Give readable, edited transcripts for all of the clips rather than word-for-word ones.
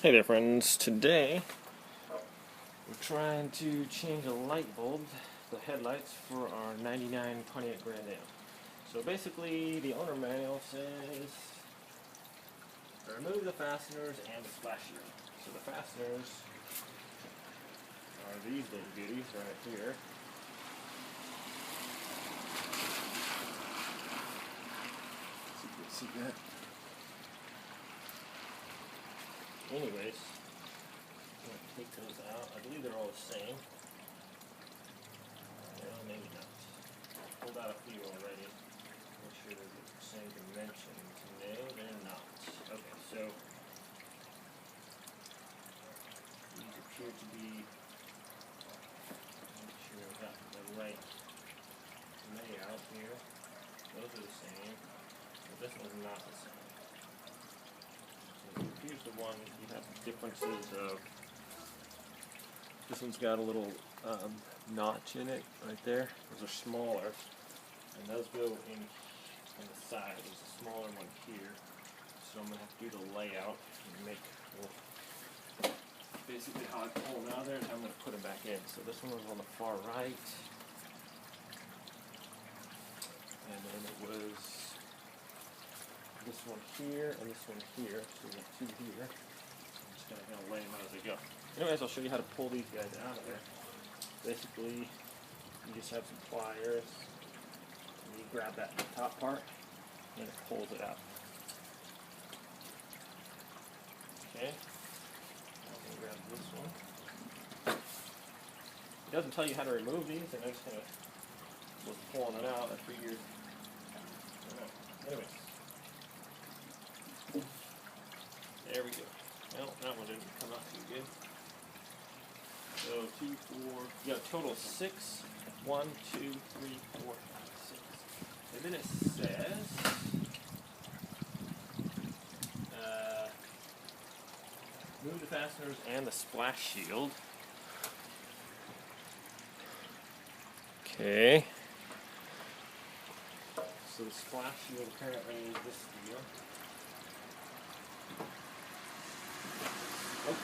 Hey there friends, today we're trying to change a light bulb, the headlights for our 99 Pontiac Grand Am. So basically the owner manual says remove the fasteners and the splash shield. So the fasteners are these little goodies right here. See if you can see that. Anyways, I'm going to take those out. I believe they're all the same. Well, maybe not. Pulled out a few already. Make sure they're the same dimensions. No, they're not. Okay, so these appear to be, make sure I got the right layout here. Those are the same, but this one's not the same. Here's the one, you have differences of, this one's got a little notch in it right there. Those are smaller, and those go in on the side. There's a smaller one here, so I'm going to have to do the layout and make, well, basically how I pull them out of there and how I'm going to put them back in. So this one was on the far right, and then it was this one here and this one here, so we have two here. I'm just going to lay them out as I go. Anyways, I'll show you how to pull these guys out of there. Basically, you just have some pliers, and you grab that top part, and it pulls it out. Okay, I'm going to grab this one. It doesn't tell you how to remove these, and I just kind of was pulling it out. I figured, anyways. There we go. Well, that one didn't come out too good. So 2, 4, you got a total of 6. 1, 2, 3, 4, 5, 6. And then it says move the fasteners and the splash shield. Okay. So the splash shield apparently is this deal. Oh,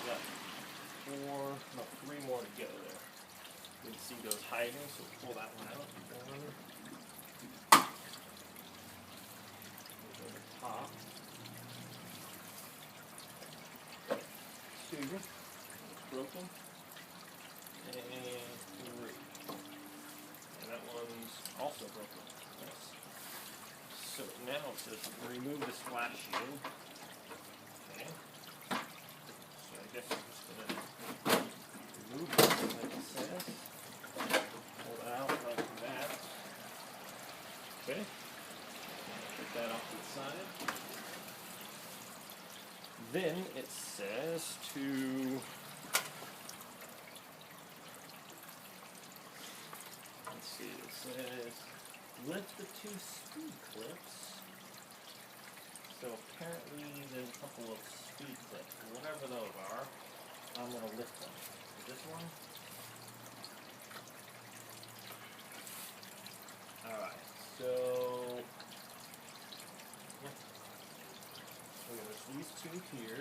got 3 more to go there. You can see those hiding, so pull that one out. One. Go to the top. 2. Broken. And 3. And that one's also broken. Yes. So now it says remove the splash shield. Okay. So I guess I'm just going to remove it like it says. Pull it out like that. Okay. Put that off to the side. Then it says to let's see, it says lift the 2 speed clips. So apparently there's a couple of speed clips. Whatever those are, I'm going to lift them. This one? Alright, so there's these 2 here.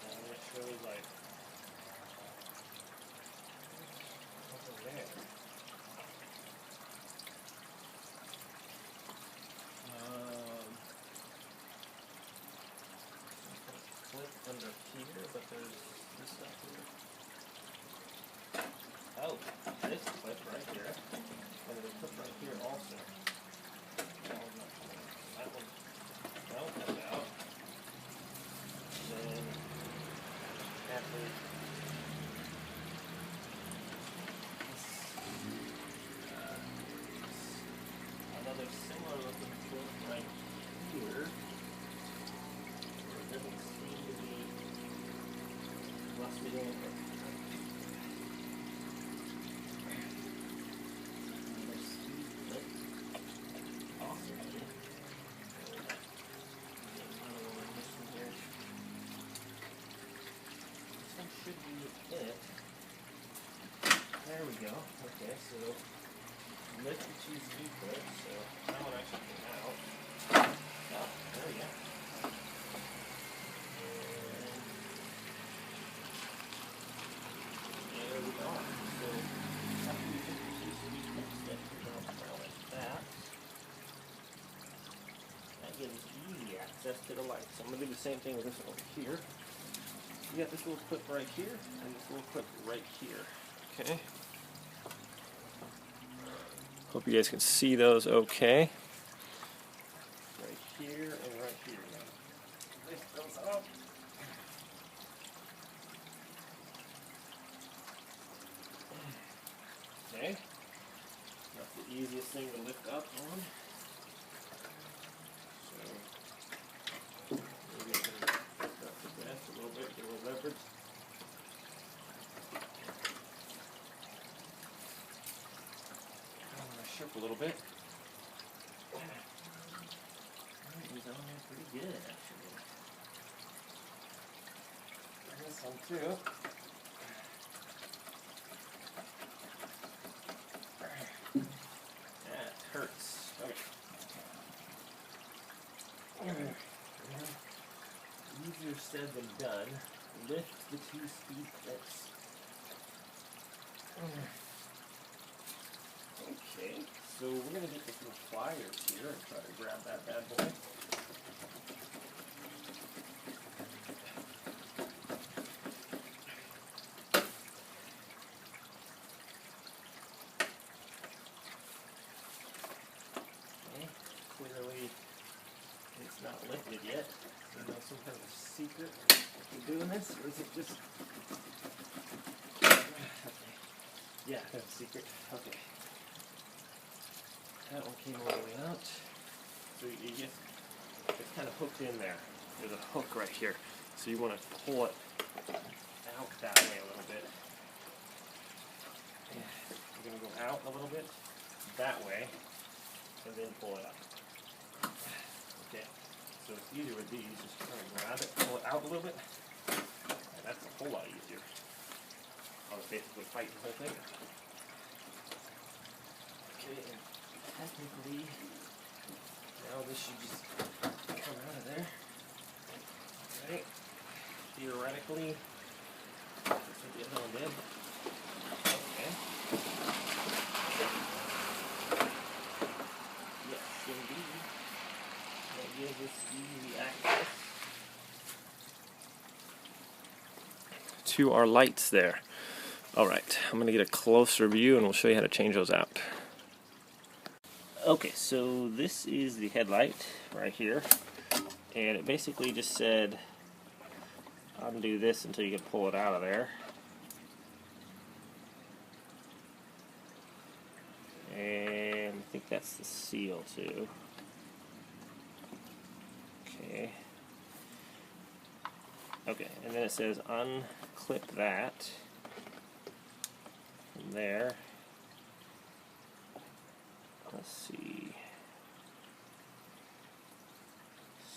And I'm going to show you like over there. Clip under here, but there's this stuff here. Oh, this clip right here. And there's a clip right here also. That one comes out. Then after another similar looking clip right here. It doesn't seem to be must be doing it. Should be it. There we go. Okay, so lift the 2 speed clips. So that one actually came out. Oh. that gives easy access to the light. So I'm going to do the same thing with this one over here. You got this little clip right here and this little clip right here. Okay. Hope you guys can see those okay. Right here and right here. Now, lift those up. Okay. That's the easiest thing to lift up on. So maybe I can lift up the desk a little bit, get a little leverage. Up a little bit. He's on there pretty good, actually. And this one too. That hurts. Okay. Easier said than done. Lift the 2-speed clips. Okay, so we're going to get this little pliers here and try to grab that bad boy. Okay, clearly it's not lifted yet. Is there some kind of secret to doing this, or is it just... Okay. Yeah, that's a secret. Okay. That one came all the way out. So you just, it's kind of hooked in there. There's a hook right here. So you want to pull it out that way a little bit. You're going to go out a little bit, that way, and then pull it up. Okay, so it's easier with these. Just kind of grab it, pull it out a little bit. And that's a whole lot easier. I was basically fighting the whole thing. Okay, and technically, now this should just come out of there. Right? Theoretically, that's what the other one did. Okay. Yes, indeed. That gives us easy access to our lights there. Alright, I'm going to get a closer view and we'll show you how to change those out. Okay, so this is the headlight right here, and it basically just said undo this until you can pull it out of there. And I think that's the seal too. Okay. Okay, and then it says unclip that from there. Let's see.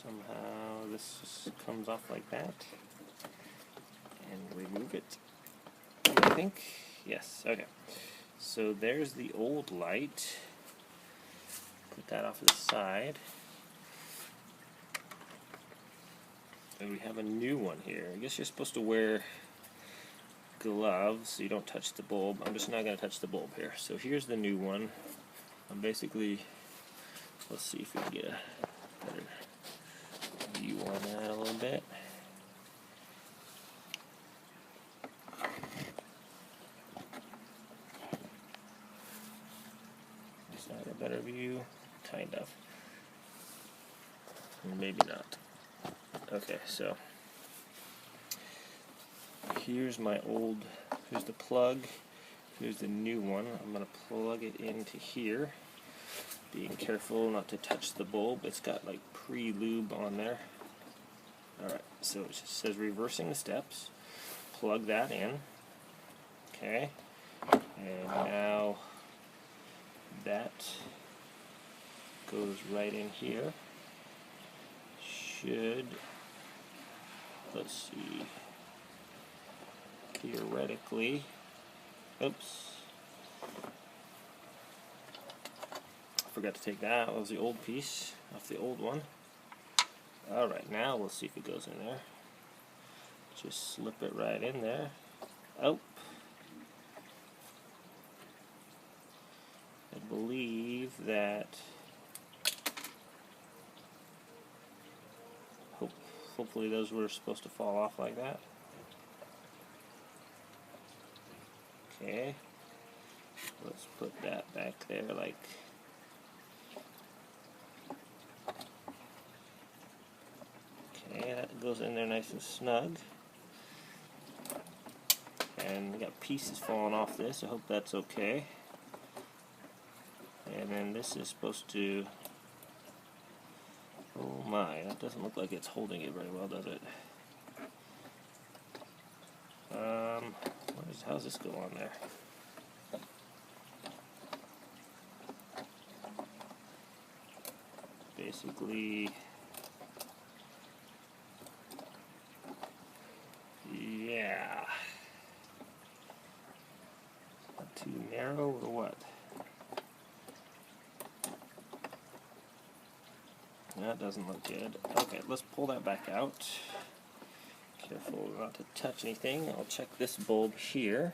Somehow this just comes off like that. And remove it. I think. Yes, okay. So there's the old light. Put that off to the side. And we have a new one here. I guess you're supposed to wear gloves so you don't touch the bulb. I'm just not going to touch the bulb here. So here's the new one. I'm basically, let's see if we can get a better view on that a little bit. Is that a better view? Kind of. Maybe not. Okay, so here's my old, here's the plug. Here's the new one. I'm going to plug it into here. Being careful not to touch the bulb. It's got like pre-lube on there. Alright, so it just says reversing the steps. Plug that in. Okay. And now that goes right in here. Should, let's see, theoretically, oops, I forgot to take that. That was the old piece off the old one. Alright, now we'll see if it goes in there. Just slip it right in there. Oh, I believe that hopefully those were supposed to fall off like that. Okay, let's put that back there like. Okay, that goes in there nice and snug. And we got pieces falling off this. I hope that's okay. And then this is supposed to. Oh my, that doesn't look like it's holding it very well, does it? How's this go on there? Basically, yeah. Not too narrow or what? That doesn't look good. Okay, let's pull that back out. Careful not to touch anything. I'll check this bulb here.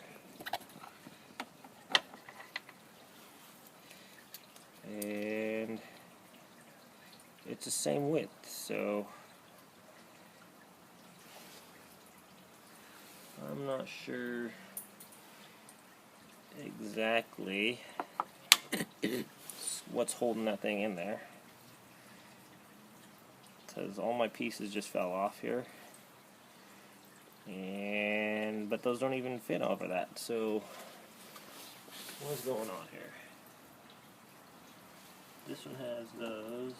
And it's the same width, so I'm not sure exactly what's holding that thing in there, because all my pieces just fell off here, but those don't even fit over that. So what's going on here? This one has those.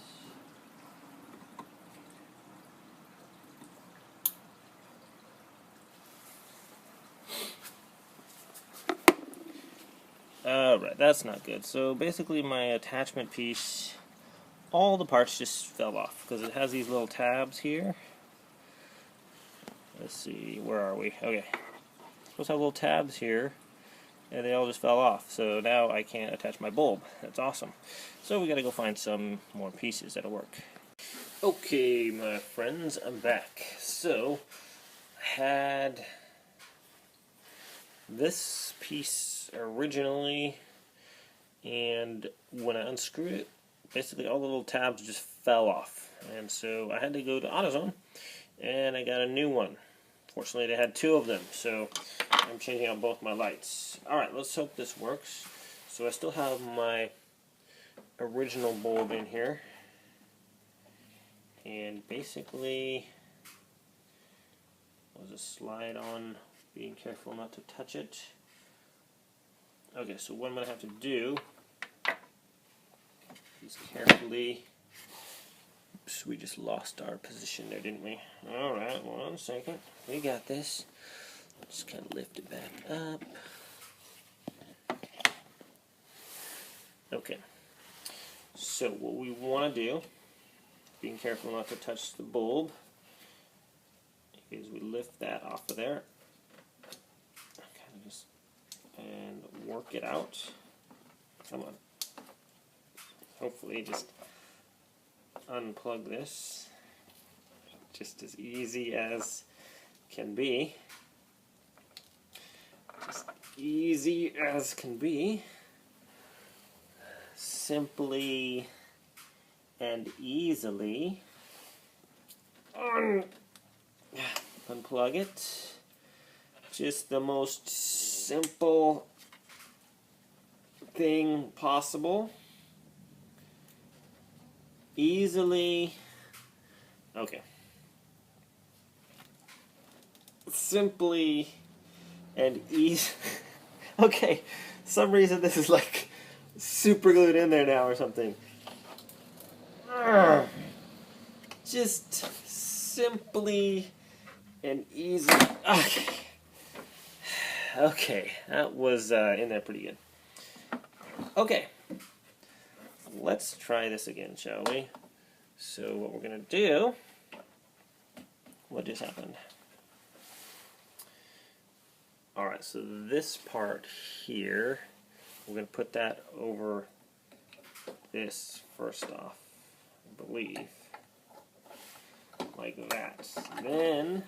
Alright, that's not good. So basically my attachment piece, all the parts just fell off because it has these little tabs here. Let's see, where are we? Okay. Supposed to have little tabs here, and they all just fell off. So now I can't attach my bulb. That's awesome. So we gotta go find some more pieces that'll work. Okay, my friends, I'm back. So I had this piece originally, and when I unscrewed it, basically all the little tabs just fell off. And so I had to go to AutoZone, and I got a new one. Fortunately, they had two of them, so I'm changing out both my lights. Alright, let's hope this works. So I still have my original bulb in here. And basically, I'll just slide on, being careful not to touch it. Okay, so what I'm going to have to do is carefully. Oops, we just lost our position there, didn't we? Alright, 1 second. We got this. Just kind of lift it back up. Okay. So what we want to do, being careful not to touch the bulb, is we lift that off of there. Kind of just and work it out. Come on. Hopefully just unplug this. Just as easy as can be. Just easy as can be. Simply and easily unplug it. Just the most simple thing possible. Easily. Okay. Simply and easy. Okay. Some reason this is like super glued in there now or something. Just simply and easy. Okay. Okay, that was in there pretty good. Okay, let's try this again, shall we? So what we're going to do, what just happened? Alright, so this part here, we're going to put that over this first off, I believe. Like that. Then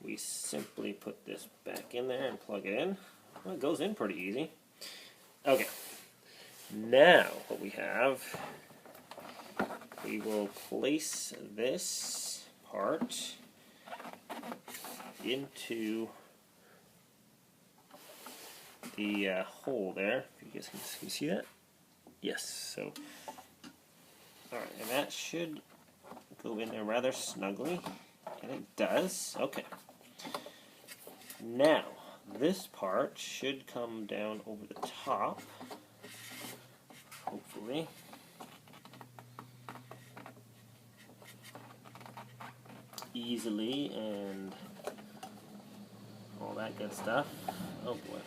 we simply put this back in there and plug it in. Well, it goes in pretty easy. Okay. Now what we have, we will place this part into the hole there. If you guys can see that? Yes. So, alright, and that should go in there rather snugly. And it does. Okay. Now, this part should come down over the top. Hopefully. Easily and all that good stuff. Oh boy.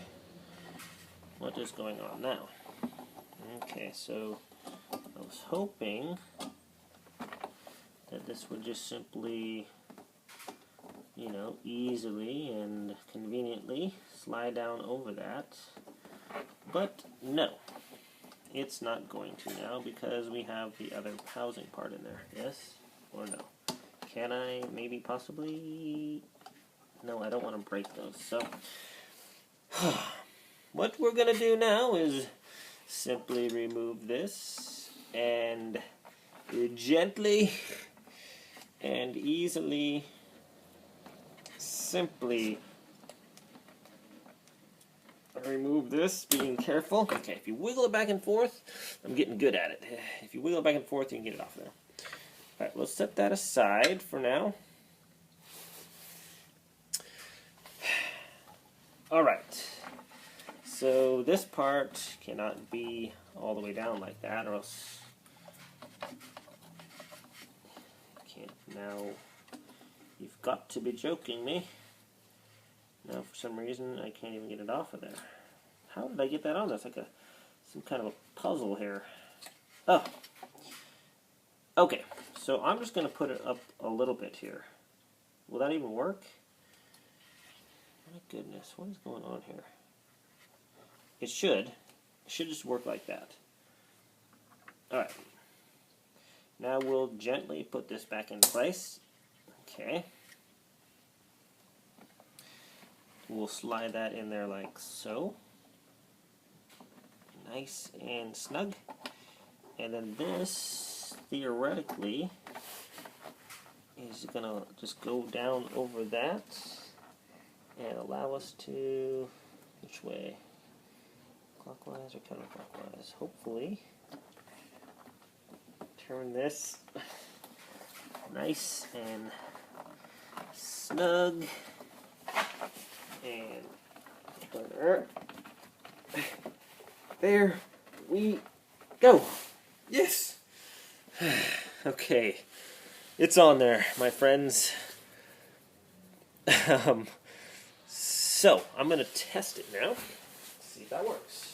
What is going on now? Okay, so I was hoping that this would just simply, you know, easily and conveniently slide down over that. But no, it's not going to now because we have the other housing part in there. Yes or no? Can I maybe possibly? No, I don't want to break those. So what we're going to do now is simply remove this and gently and easily simply remove this, being careful. Okay, if you wiggle it back and forth, I'm getting good at it. If you wiggle it back and forth, you can get it off there. Alright, let's set that aside for now. Alright, so this part cannot be all the way down like that, or else can't. Now, you've got to be joking me. Now, for some reason, I can't even get it off of there. How did I get that on? That's like some kind of a puzzle here. Oh. Okay, so I'm just going to put it up a little bit here. Will that even work? My goodness, what is going on here? It should. It should just work like that. Alright. Now we'll gently put this back in place. Okay. We'll slide that in there like so. Nice and snug. And then this, theoretically, is going to just go down over that and allow us to, which way? Clockwise or counterclockwise? Hopefully. Turn this nice and snug. And there we go. Yes. Okay, it's on there, my friends. So I'm gonna test it now. See if that works.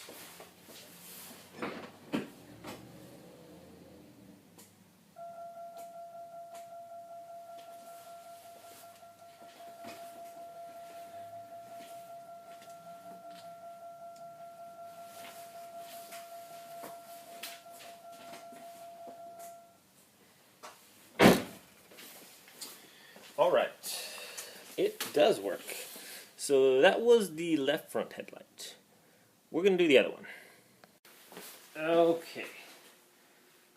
Alright, it does work. So that was the left front headlight. We're going to do the other one. Okay.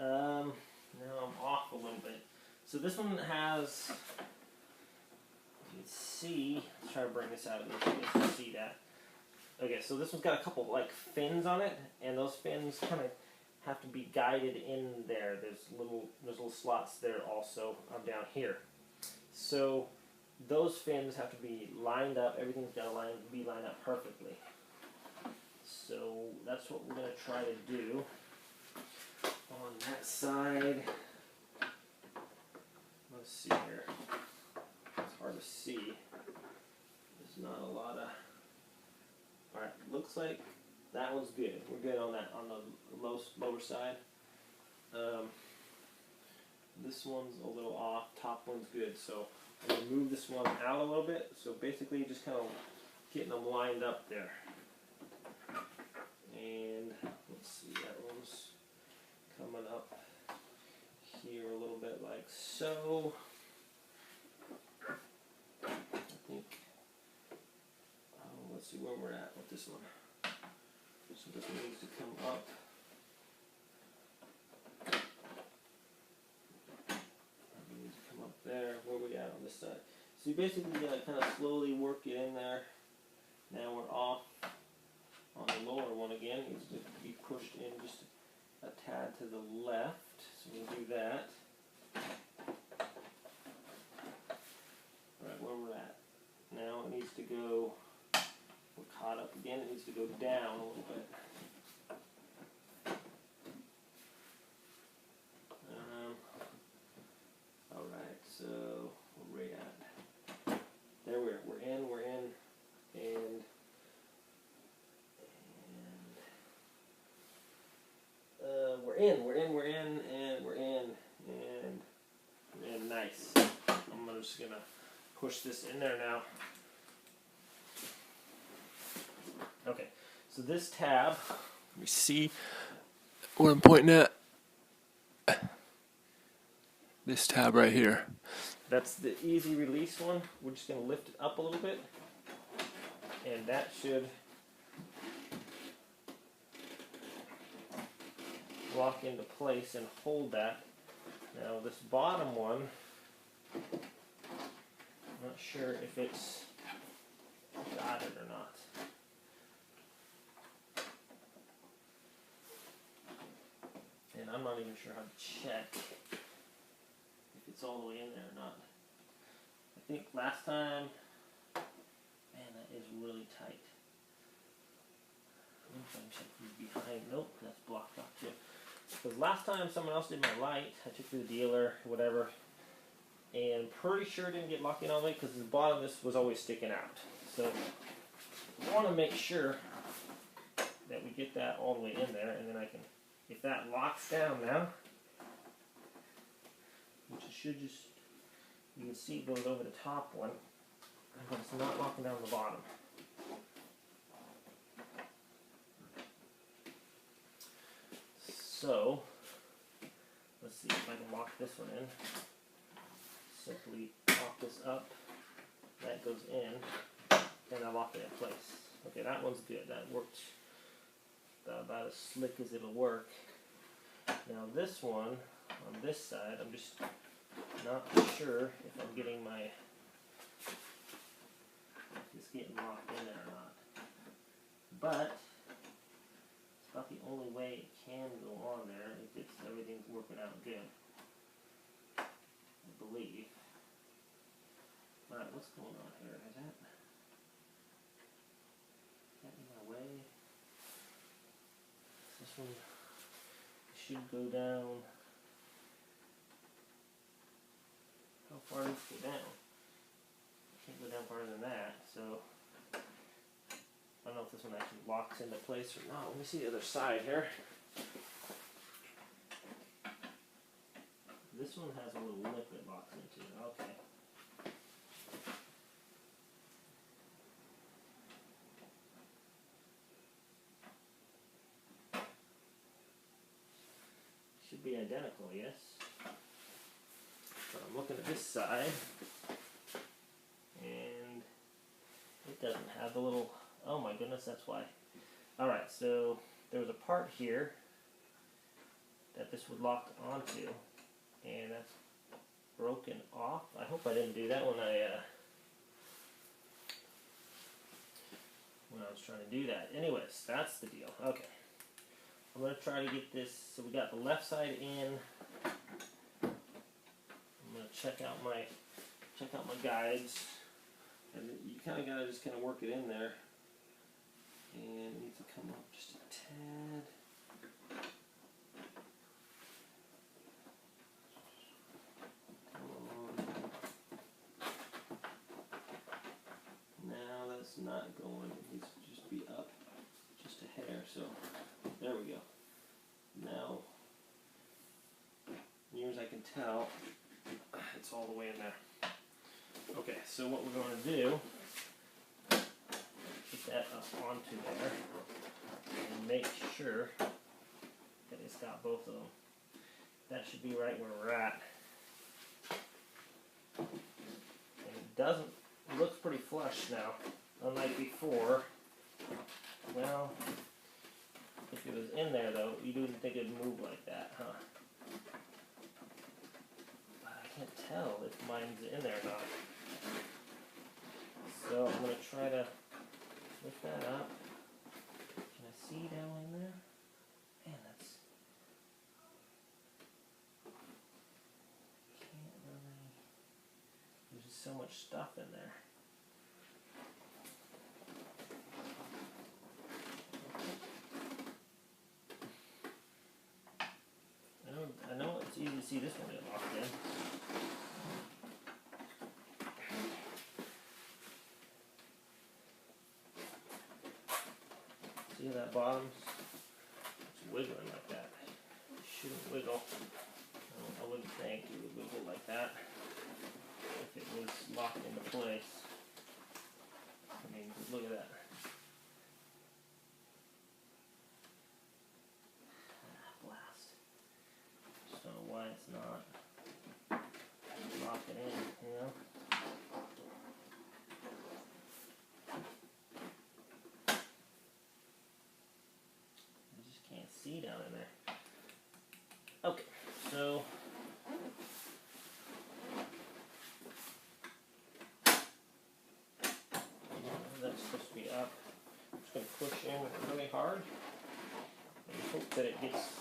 Now I'm off a little bit. So this one has, you can see, let's try to bring this out of this so you can see that. Okay, so this one's got a couple like fins on it, and those fins kind of have to be guided in there. There's little slots there also down here. So those fins have to be lined up. Everything's got to be lined up perfectly. So that's what we're going to try to do on that side. Let's see here. It's hard to see. There's not a lot of. All right, looks like that one's good. We're good on that on the lower side. This one's a little off. Top one's good. So I'm going to move this one out a little bit. So basically just kind of getting them lined up there. And let's see, that one's coming up here a little bit like so. I think, let's see where we're at with this one. So this one needs to come up. There, where we on this side. So you basically gotta kind of slowly work it in there. Now we're off on the lower one again. It needs to be pushed in just a tad to the left. So we'll do that. Right where we're at. Now it needs to go, we're caught up again, it needs to go down a little bit. Alright, so where are we at? There we're in, and we're in, and nice. I'm just gonna push this in there now. Okay, so this tab, let me see what I'm pointing at. This tab right here. That's the easy release one. We're just gonna lift it up a little bit, and that should lock into place and hold that. Now this bottom one, I'm not sure if it's got it or not. And I'm not even sure how to check if it's all the way in there or not. I think last time, man, that is really tight. I'm checking behind. Nope, that's blocked off too. Because last time someone else did my light, I took it to the dealer, whatever, and pretty sure it didn't get locked in all the way because the bottom of this was always sticking out. So I want to make sure that we get that all the way in there, and then I can, if that locks down now, which it should just, you can see it goes over the top one, but it's not locking down the bottom. So, let's see if I can lock this one in. Simply lock this up, that goes in, and I lock it in place. Okay, that one's good, that worked about as slick as it'll work. Now this one, on this side, I'm just not sure if I'm getting my, if it's getting locked in there or not. But, it's about the only way it can go on there if it's, everything's working out good. I believe. Alright, what's going on here? Is that in my way? This one should go down. How far does it go down? Can't go down farther than that, so I don't know if this one actually locks into place or not. Let me see the other side here. This one has a little lip it locks into. Okay. Should be identical, yes. So I'm looking at this side, and it doesn't have the little, oh my goodness, that's why. Alright, so there was a part here that this would lock onto, and that's broken off. I hope I didn't do that when I was trying to do that. Anyways, that's the deal. Okay. I'm going to try to get this, so we got the left side in. I'm going to check out my guides, and you kind of got to just kind of work it in there, and it needs to come up just a tad. Come on. Now that's not going, it needs to just be up just a hair, so there we go. Now, near as I can tell, it's all the way in there. Okay, so what we're going to do, get that up onto there, and make sure that it's got both of them. That should be right where we're at. And it doesn't, it looks pretty flush now, unlike before. Well, if it was in there though, you wouldn't think it'd move like that, huh? But I can't tell if mine's in there or not. So I'm going to try to lift that up. Can I see down in there? Man, that's... Can't really... There's just so much stuff in there. I know it's easy to see this one get locked in. See how that bottom's wiggling like that? It shouldn't wiggle. I wouldn't think it would wiggle like that if it was locked into place. I mean, look at that. Why it's not locking in, you know? I just can't see down in there. Okay, so that's supposed to be up. I'm just going to push in really hard and hope that it gets.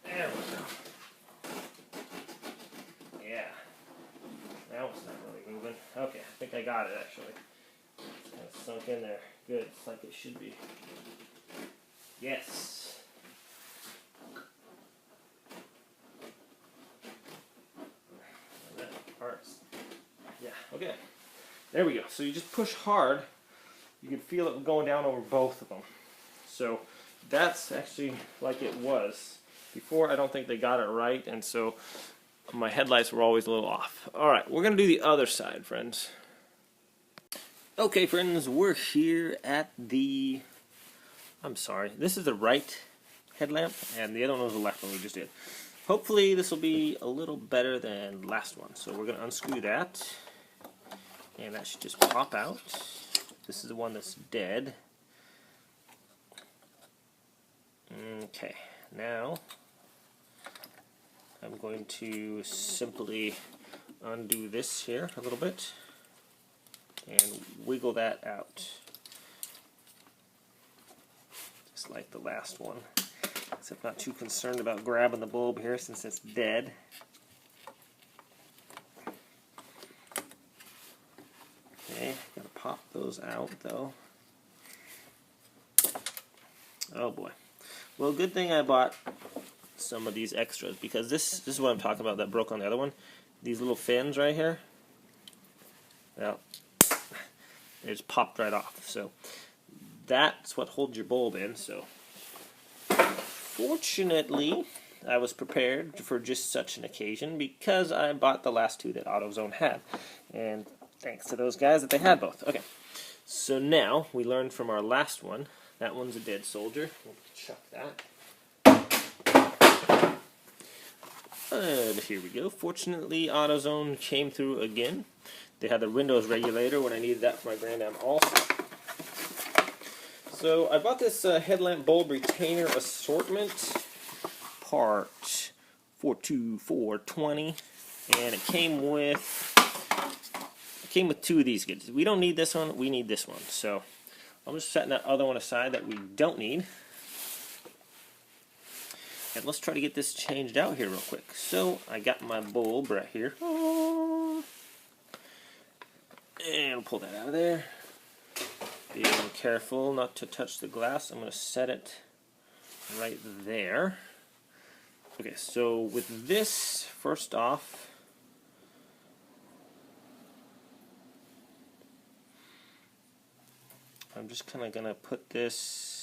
There we go. Yeah. Now it's not really moving. Okay, I think I got it actually. It's kind of sunk in there. Good. It's like it should be. Yes. And that part's. Yeah, okay. There we go. So you just push hard. You can feel it going down over both of them. So that's actually like it was. Before, I don't think they got it right, and so my headlights were always a little off. Alright, we're going to do the other side, friends. Okay, friends, we're here at the... I'm sorry, this is the right headlamp, and the other one was the left one we just did. Hopefully, this will be a little better than last one. So we're going to unscrew that, and that should just pop out. This is the one that's dead. Okay, now I'm going to simply undo this here a little bit and wiggle that out just like the last one, except not too concerned about grabbing the bulb here since it's dead. Okay, gotta pop those out though. Oh boy. Well, good thing I bought some of these extras, because this is what I'm talking about that broke on the other one. These little fins right here, well, they just popped right off. So that's what holds your bulb in. So fortunately, I was prepared for just such an occasion because I bought the last two that AutoZone had, and thanks to those guys that they had both. Okay, so now we learned from our last one. That one's a dead soldier. We'll chuck that. And here we go. Fortunately, AutoZone came through again. They had the Windows regulator when I needed that for my Grand Am also. So I bought this headlamp bulb retainer assortment, part 42420, and it came with two of these goods. We don't need this one. We need this one. So I'm just setting that other one aside that we don't need. And let's try to get this changed out here real quick. So I got my bulb right here. And we'll pull that out of there. Being careful not to touch the glass. I'm going to set it right there. Okay, so with this, first off, I'm just kind of going to put this...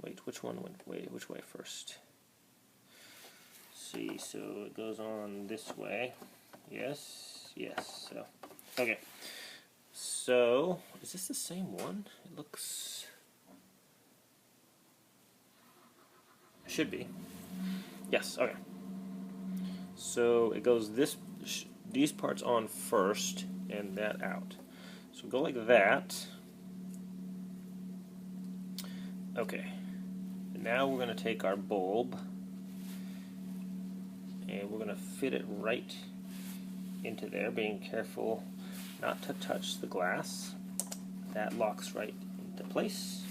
Wait, which one went? Wait, which way first? Let's see, so it goes on this way. Yes, yes. So, okay. So, is this the same one? It looks... Should be. Yes, okay. So it goes these parts on first and that out. So go like that. Okay. now we're going to take our bulb and we're going to fit it right into there, being careful not to touch the glass. That locks right into place.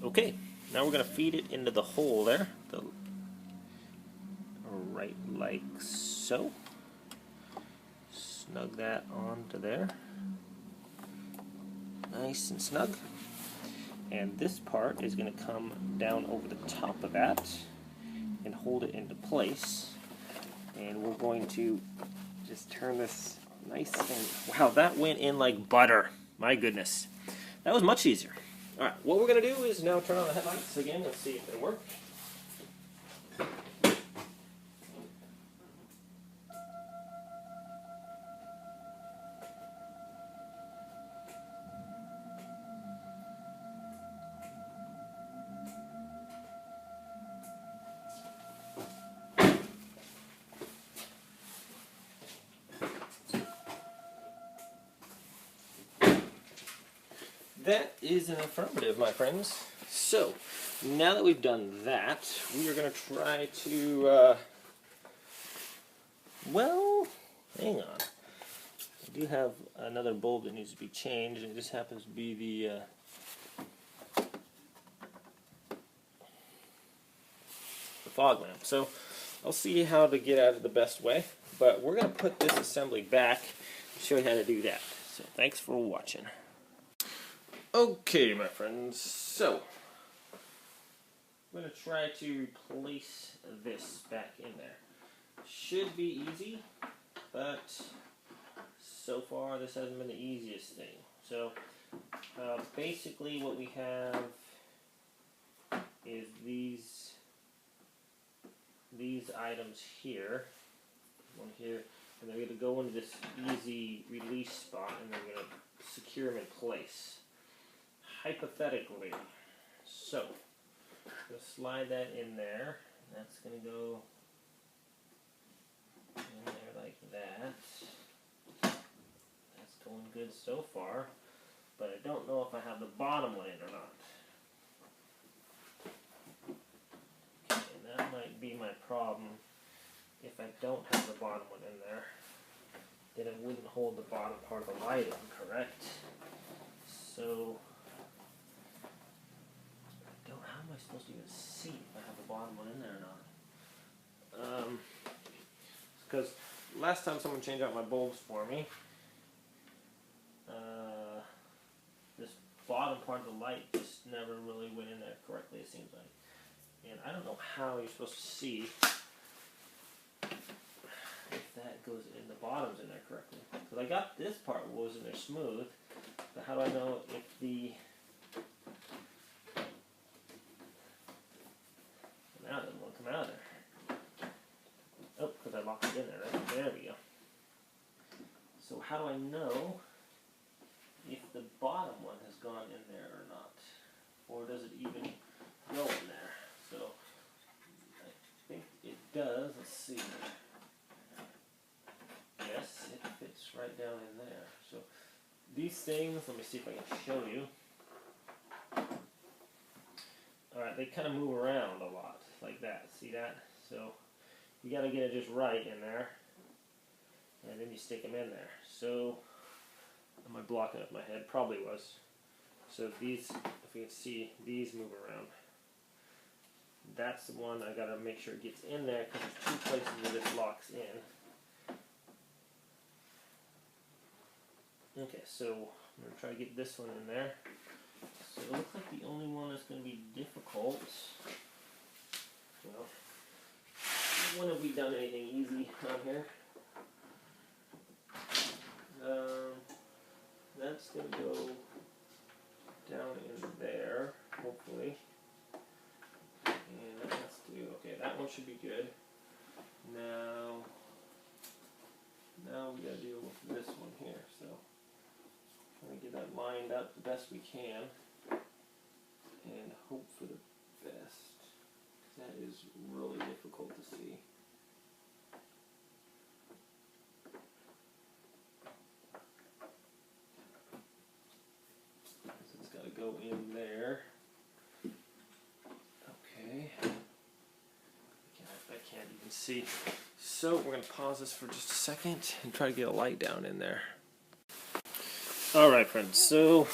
Okay, now we're going to feed it into the hole there, right like so. Snug that onto there, nice and snug. And this part is going to come down over the top of that and hold it into place. And we're going to just turn this nice and... Wow, that went in like butter. My goodness. That was much easier. Alright, what we're going to do is now turn on the headlights again and see if they work. That is an affirmative, my friends. So, now that we've done that, we are going to try to, well, hang on. I do have another bulb that needs to be changed, and it just happens to be the fog lamp. So, I'll see how to get at it the best way, but we're going to put this assembly back and show you how to do that. So, thanks for watching. Okay, my friends, so I'm going to try to replace this back in there. Should be easy, but so far this hasn't been the easiest thing. So basically what we have is these items here, one here, and they're going to go into this easy release spot, and they're going to secure them in place. Hypothetically, so I'm going to slide that in there. That's going to go in there like that. That's going good so far, but I don't know if I have the bottom one in or not. Okay, and that might be my problem. If I don't have the bottom one in there, then it wouldn't hold the bottom part of the light in, correct? So how am I supposed to even see if I have the bottom one in there or not? Because last time someone changed out my bulbs for me, this bottom part of the light just never really went in there correctly, it seems like. And I don't know how you're supposed to see if that goes in, the bottom's in there correctly. Because I got this part was in there smooth, but how do I know if the... Now it doesn't want to come out of there. Oh, because I locked it in there, right? There we go. So how do I know if the bottom one has gone in there or not? Or does it even go in there? So I think it does. Let's see. Yes, it fits right down in there. So these things, let me see if I can show you. Alright, they kind of move around a lot, like that. See that? So you got to get it just right in there, and then you stick them in there. So, am I blocking up my head? Probably was. So these, if you can see, these move around. That's the one I got to make sure it gets in there, because there's two places where this locks in. Okay, so I'm going to try to get this one in there. So it looks like the only one that's going to be difficult, well, when have we done anything easy on here? That's going to go down in there, hopefully. And that has to, okay, that one should be good. Now we got to deal with this one here, so trying to get that lined up the best we can. And hope for the best. That is really difficult to see. So it's got to go in there. And you can see. So we're going to pause this for just a second and try to get a light down in there. Alright friends, so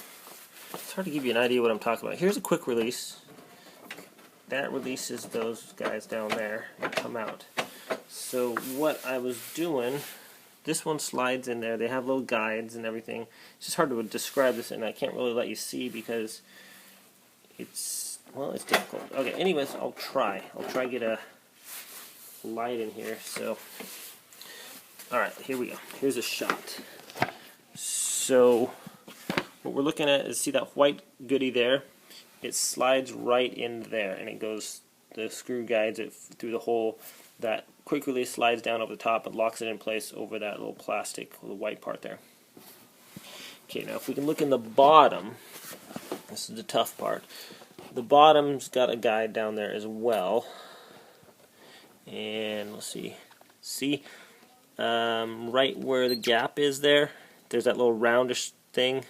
it's hard to give you an idea what I'm talking about. Here's a quick release. That releases those guys down there and come out. So what I was doing, this one slides in there. They have little guides and everything. It's just hard to describe this, and I can't really let you see because it's, well, it's difficult. Okay, anyways, I'll try to get a light in here. So, alright, here we go. Here's a shot. So what we're looking at is, see that white goodie there? It slides right in there, and it goes, the screw guides it through the hole. That quick release slides down over the top and locks it in place over that little plastic, the white part there. Okay, now if we can look in the bottom, this is the tough part. The bottom's got a guide down there as well. And let's see, right where the gap is there, there's that little roundish thing.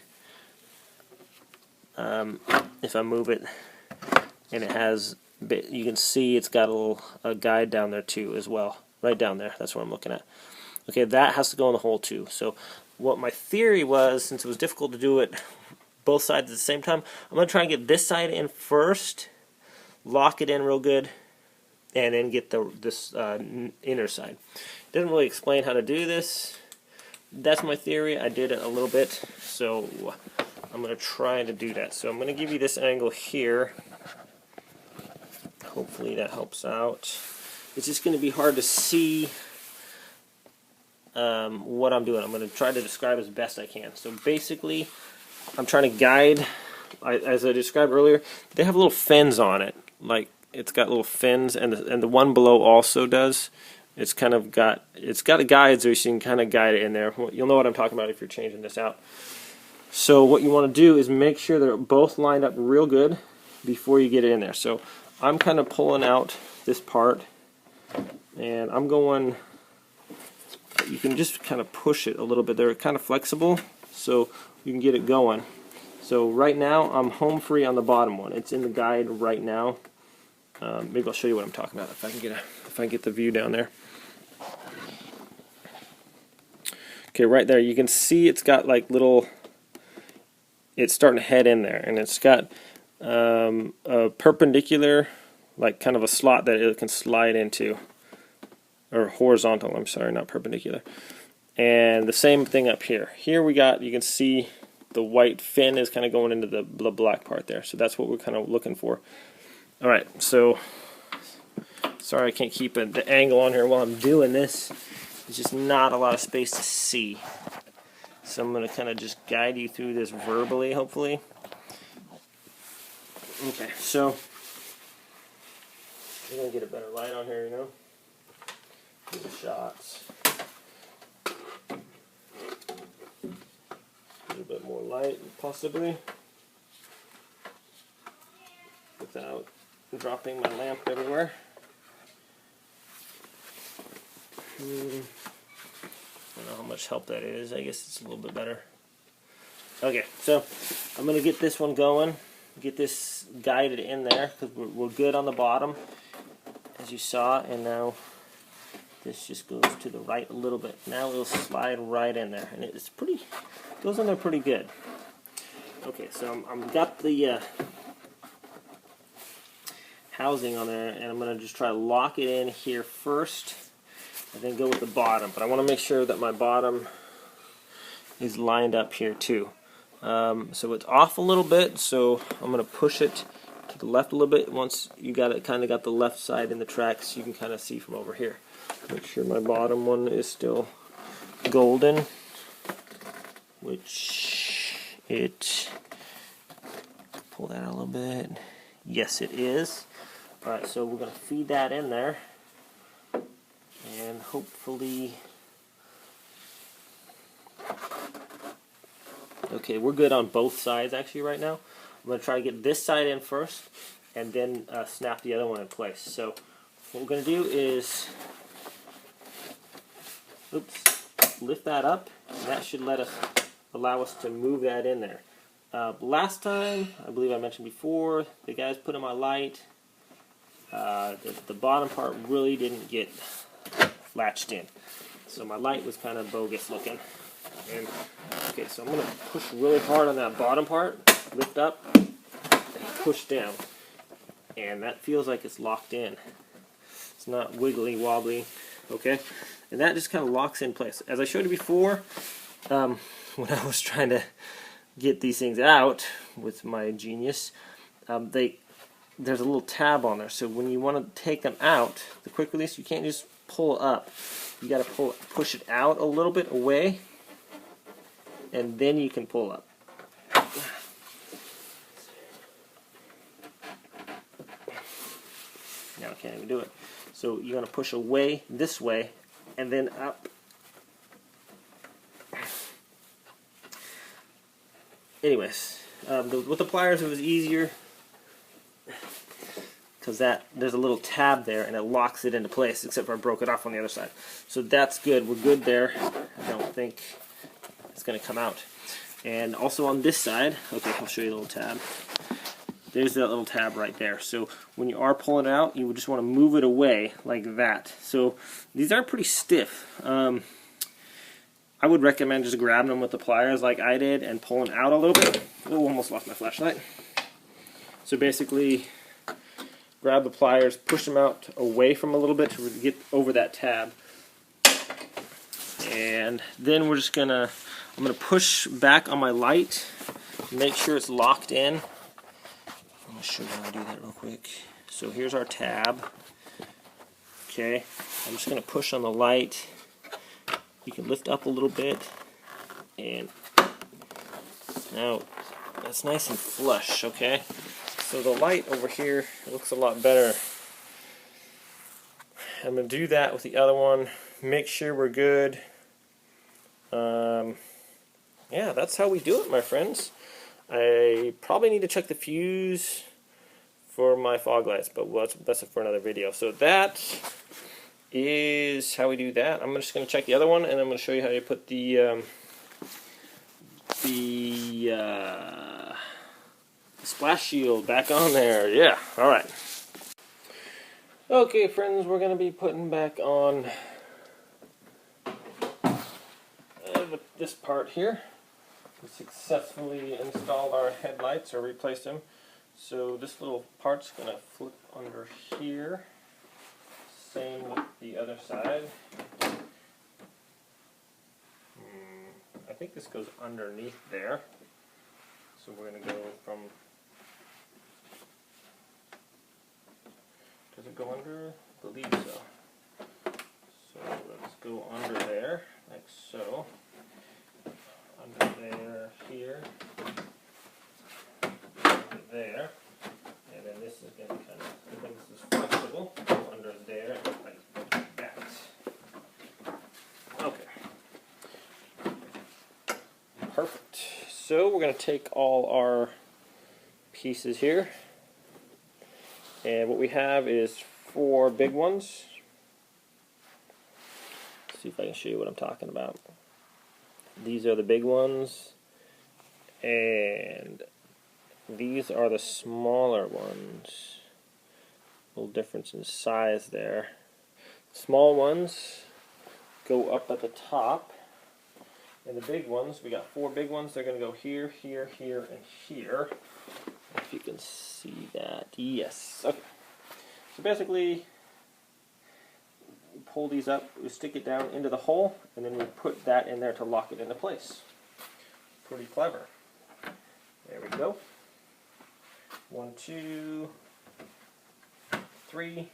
If I move it, and it has, you can see it's got a guide down there too as well, right down there. That's what I'm looking at. Okay, that has to go in the hole too. So what my theory was, since it was difficult to do it both sides at the same time, I'm going to try and get this side in first, lock it in real good, and then get this inner side. It doesn't really explain how to do this. That's my theory. I did it a little bit, so I'm going to try to do that. So I'm going to give you this angle here. Hopefully that helps out. It's just going to be hard to see what I'm doing. I'm going to try to describe as best I can. So basically, I'm trying to guide, as I described earlier, they have little fins on it. Like, it's got little fins, and the one below also does. It's got a guide, so you can kind of guide it in there. You'll know what I'm talking about if you're changing this out. So what you want to do is make sure they're both lined up real good before you get it in there. So I'm kind of pulling out this part, and I'm going, you can just kind of push it a little bit. They're kind of flexible, so you can get it going. So right now I'm home free on the bottom one. It's in the guide right now. Maybe I'll show you what I'm talking about if I can get the view down there. Okay, right there you can see it's got like little, it's starting to head in there, and it's got a perpendicular, like kind of a slot that it can slide into, or horizontal, I'm sorry, not perpendicular. And the same thing up here. Here we got, you can see the white fin is kind of going into the black part there, so that's what we're kind of looking for. Alright, so sorry I can't keep the angle on here while I'm doing this. There's just not a lot of space to see. So I'm going to kind of just guide you through this verbally, hopefully. Okay, so I'm going to get a better light on here, you know. Do the shots. A little bit more light, possibly, without dropping my lamp everywhere. I don't know how much help that is. I guess it's a little bit better. Okay, so I'm going to get this one going, get this guided in there, because we're good on the bottom, as you saw, and now this just goes to the right a little bit. Now it'll slide right in there, and it's pretty, goes in there pretty good. Okay, so I've got the housing on there, and I'm going to just try to lock it in here first, and then go with the bottom. But I want to make sure that my bottom is lined up here too. So it's off a little bit, so I'm going to push it to the left a little bit. Once you got it, kind of got the left side in the tracks, you can kind of see from over here. Make sure my bottom one is still golden, which it, pull that out a little bit. Yes, it is. Alright, so we're going to feed that in there, and hopefully, okay, we're good on both sides actually right now. I'm going to try to get this side in first, and then snap the other one in place. So what we're going to do is, lift that up, and that should allow us to move that in there. Last time, I believe I mentioned before, the guys put in my light. the bottom part really didn't get latched in. So my light was kind of bogus looking. And, okay, so I'm going to push really hard on that bottom part, lift up, and push down. And that feels like it's locked in. It's not wiggly wobbly, okay? And that just kind of locks in place. As I showed you before, when I was trying to get these things out with my genius, there's a little tab on there. So when you want to take them out, the quick release, you can't just pull up. You got to push it out a little bit away, and then you can pull up. Now I can't even do it. So you're going to push away this way, and then up. Anyways, with the pliers it was easier because there's a little tab there and it locks it into place, except for I broke it off on the other side. So that's good. We're good there. I don't think it's going to come out. And also on this side, okay, I'll show you the little tab. There's that little tab right there. So when you are pulling it out, you would just want to move it away like that. So these are pretty stiff. I would recommend just grabbing them with the pliers like I did and pulling out a little bit. Oh, almost lost my flashlight. So basically, grab the pliers, push them out away from a little bit to get over that tab. And then we're just I'm gonna push back on my light, make sure it's locked in. I'm gonna show you how to do that real quick. So here's our tab. Okay, I'm just gonna push on the light. You can lift up a little bit, and now that's nice and flush, okay? So the light over here looks a lot better. I'm going to do that with the other one, make sure we're good. Yeah, that's how we do it, my friends. I probably need to check the fuse for my fog lights, but that's for another video. So that is how we do that. I'm just going to check the other one, and I'm going to show you how you put the splash shield back on there. Yeah, alright. Okay, friends, we're going to be putting back on this part here. We successfully installed our headlights, or replaced them. So this little part's going to flip under here. Same with the other side. I think this goes underneath there. So we're going to go from... Does it go under? I believe so. So let's go under there, like so. Under there, here. Under there. And then this is going to kind of, I think this is flexible. Go under there, like that. Okay. Perfect. So we're going to take all our pieces here. And what we have is 4 big ones. Let's see if I can show you what I'm talking about. These are the big ones. And these are the smaller ones. A little difference in size there. Small ones go up at the top. And the big ones, we got 4 big ones. They're going to go here, here, here, and here. If you can see that. Yes. Okay. So basically, we pull these up, we stick it down into the hole, and then we put that in there to lock it into place. Pretty clever. There we go. 1, 2, 3,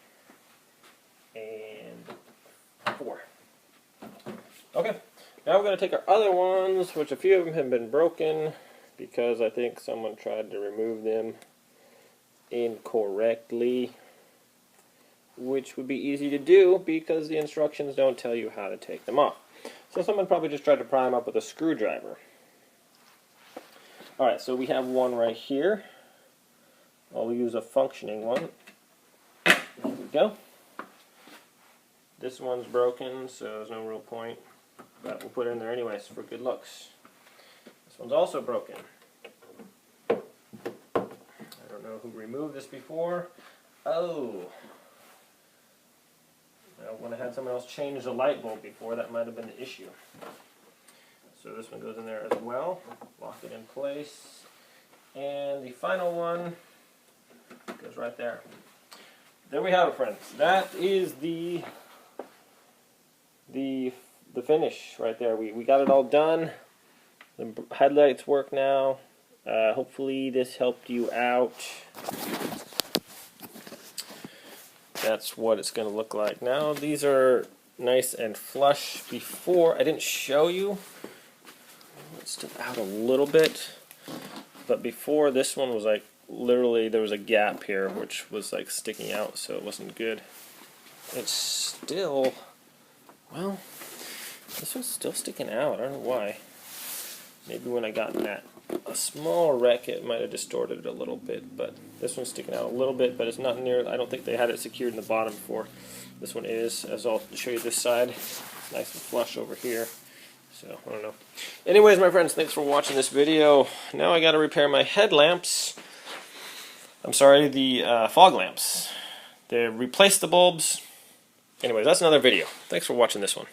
and 4. Okay. Now we're going to take our other ones, which a few of them have been broken, because I think someone tried to remove them incorrectly, which would be easy to do because the instructions don't tell you how to take them off. So someone probably just tried to pry them up with a screwdriver. Alright, so we have one right here. I'll use a functioning one. There we go. This one's broken, so there's no real point, but we'll put it in there anyways for good looks. This one's also broken. I don't know who removed this before, Oh. Now, when I had someone else change the light bulb before, that might have been the issue. So this one goes in there as well. Lock it in place. And the final one goes right there. There we have it, friends. That is the finish right there. We got it all done. The headlights work now. Hopefully this helped you out. That's what it's going to look like now. These are nice and flush. Before, I didn't show you. It's still out a little bit. But before, this one was like, literally there was a gap here which was like sticking out, so it wasn't good. It's still, well, this one's still sticking out. I don't know why. Maybe when I got in that a small wreck, it might have distorted it a little bit, but this one's sticking out a little bit, but it's not near, I don't think they had it secured in the bottom before. This one is, as I'll show you this side. It's nice and flush over here. So, I don't know. Anyways, my friends, thanks for watching this video. Now I got to repair my headlamps. I'm sorry, the fog lamps. They replaced the bulbs. Anyways, that's another video. Thanks for watching this one.